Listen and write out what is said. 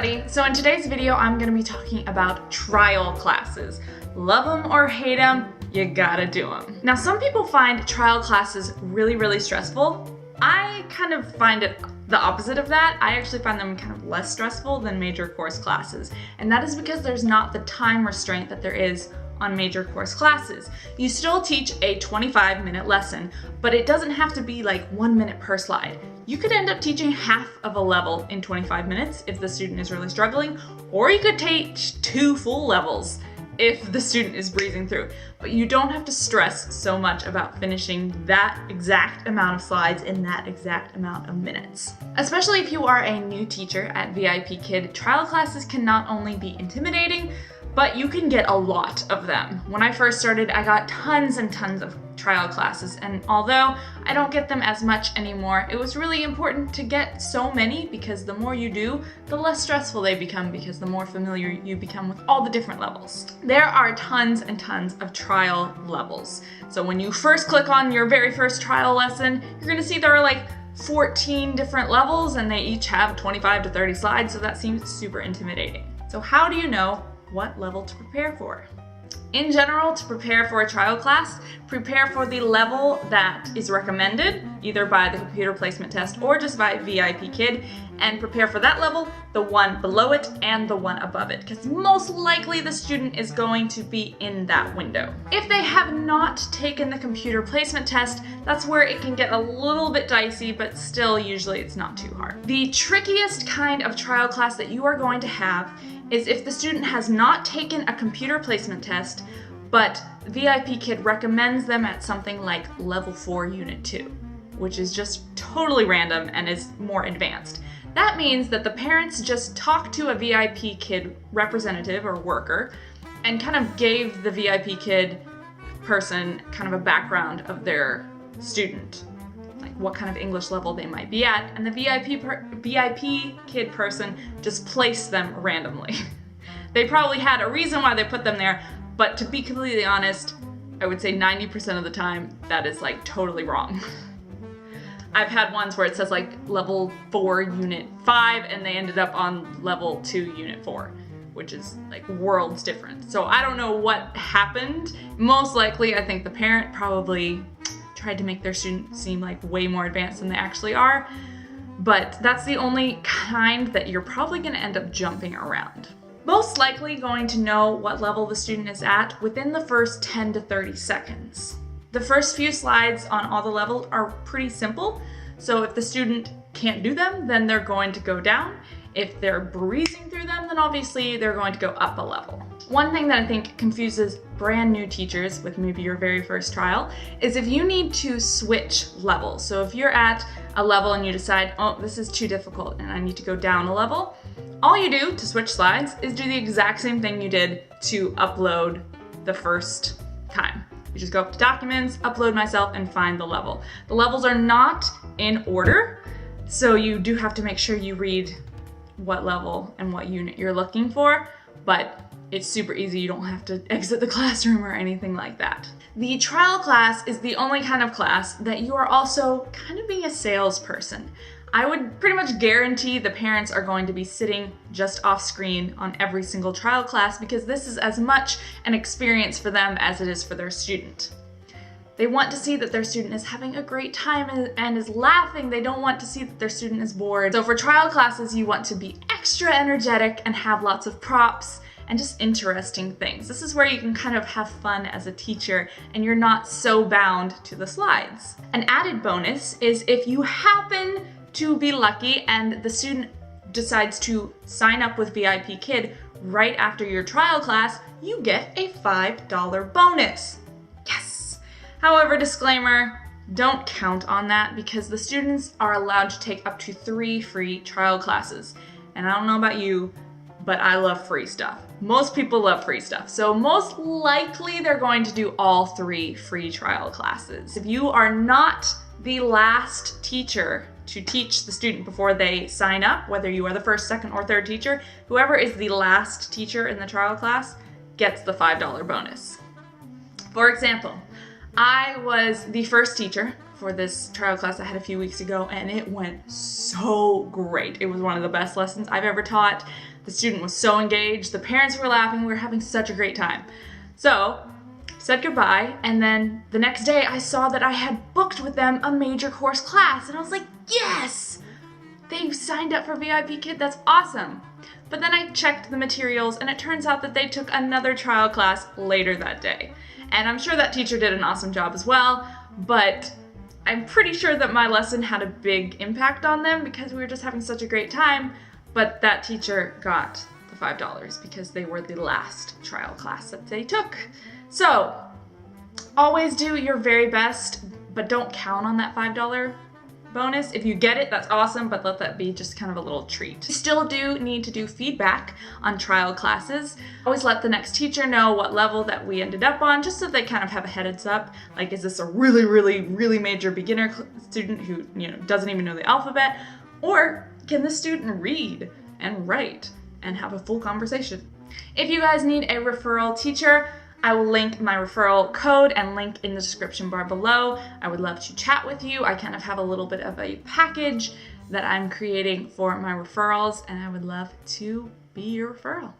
everybody! So in today's video, I'm going to be talking about trial classes. Love them or hate them, you gotta do them. Now some people find trial classes really stressful. I kind of find it the opposite of that. I actually find them kind of less stressful than major course classes. And that is because there's not the time restraint that there is on major course classes. You still teach a 25-minute lesson, but it doesn't have to be like 1 minute per slide. You could end up teaching half of a level in 25 minutes if the student is really struggling, or you could teach 2 full levels if the student is breezing through. But you don't have to stress so much about finishing that exact amount of slides in that exact amount of minutes. Especially if you are a new teacher at Vipkid, trial classes can not only be intimidating, but you can get a lot of them. When I first started, I got tons and tons of trial classes, and although I don't get them as much anymore, it was really important to get so many because the more you do, the less stressful they become because the more familiar you become with all the different levels. There are tons and tons of trial levels. So when you first click on your very first trial lesson, you're gonna see there are like 14 different levels and they each have 25 to 30 slides, so that seems super intimidating. So how do you know what level to prepare for? In general, to prepare for a trial class, prepare for the level that is recommended, either by the computer placement test or just by Vipkid, and prepare for that level, the one below it, and the one above it, because most likely the student is going to be in that window. If they have not taken the computer placement test, that's where it can get a little bit dicey, but still usually it's not too hard. The trickiest kind of trial class that you are going to have is if the student has not taken a computer placement test, but Vipkid recommends them at something like level 4 unit 2, which is just totally random and is more advanced. That means that the parents just talked to a Vipkid representative or worker and kind of gave the Vipkid person kind of a background of their student, like what kind of English level they might be at, and the Vipkid person just placed them randomly. They probably had a reason why they put them there, but to be completely honest, I would say 90% of the time that is like totally wrong. I've had ones where it says like level 4 unit 5 and they ended up on level 2 unit 4, which is like worlds different. So I don't know what happened. Most likely I think the parent probably tried to make their student seem like way more advanced than they actually are, but that's the only kind that you're probably going to end up jumping around. Most likely going to know what level the student is at within the first 10 to 30 seconds. The first few slides on all the levels are pretty simple, so if the student can't do them, then they're going to go down. If they're breezing through them, then obviously they're going to go up a level. One thing that I think confuses brand new teachers with maybe your very first trial is if you need to switch levels. So if you're at a level and you decide, oh, this is too difficult and I need to go down a level, all you do to switch slides is do the exact same thing you did to upload the first time. You just go up to Documents, Upload Myself, and find the level. The levels are not in order, so you do have to make sure you read what level and what unit you're looking for, but it's super easy. You don't have to exit the classroom or anything like that. The trial class is the only kind of class that you are also kind of being a salesperson. I would pretty much guarantee the parents are going to be sitting just off screen on every single trial class because this is as much an experience for them as it is for their student. They want to see that their student is having a great time and is laughing. They don't want to see that their student is bored. So for trial classes, you want to be extra energetic and have lots of props and just interesting things. This is where you can kind of have fun as a teacher and you're not so bound to the slides. An added bonus is if you happen to be lucky and the student decides to sign up with Vipkid right after your trial class, you get a $5 bonus. Yes! However, disclaimer, don't count on that because the students are allowed to take up to 3 free trial classes. And I don't know about you, but I love free stuff. Most people love free stuff, so most likely they're going to do all 3 free trial classes. If you are not the last teacher to teach the student before they sign up, whether you are the first, second, or third teacher, whoever is the last teacher in the trial class gets the $5 bonus. For example, I was the first teacher for this trial class I had a few weeks ago, and it went so great. It was one of the best lessons I've ever taught. The student was so engaged, the parents were laughing, we were having such a great time. So, said goodbye, and then the next day I saw that I had booked with them a major course class, and I was like, yes! They've signed up for Vipkid, that's awesome! But then I checked the materials, and it turns out that they took another trial class later that day. And I'm sure that teacher did an awesome job as well, but I'm pretty sure that my lesson had a big impact on them because we were just having such a great time, but that teacher got the $5 because they were the last trial class that they took. So, always do your very best, but don't count on that $5 bonus. If you get it, that's awesome, but let that be just kind of a little treat. You still do need to do feedback on trial classes. Always let the next teacher know what level that we ended up on, just so they kind of have a heads up. Like, is this a really major beginner student who, doesn't even know the alphabet? Or can the student read and write and have a full conversation? If you guys need a referral teacher, I will link my referral code and link in the description bar below. I would love to chat with you. I kind of have a little bit of a package that I'm creating for my referrals, and I would love to be your referral.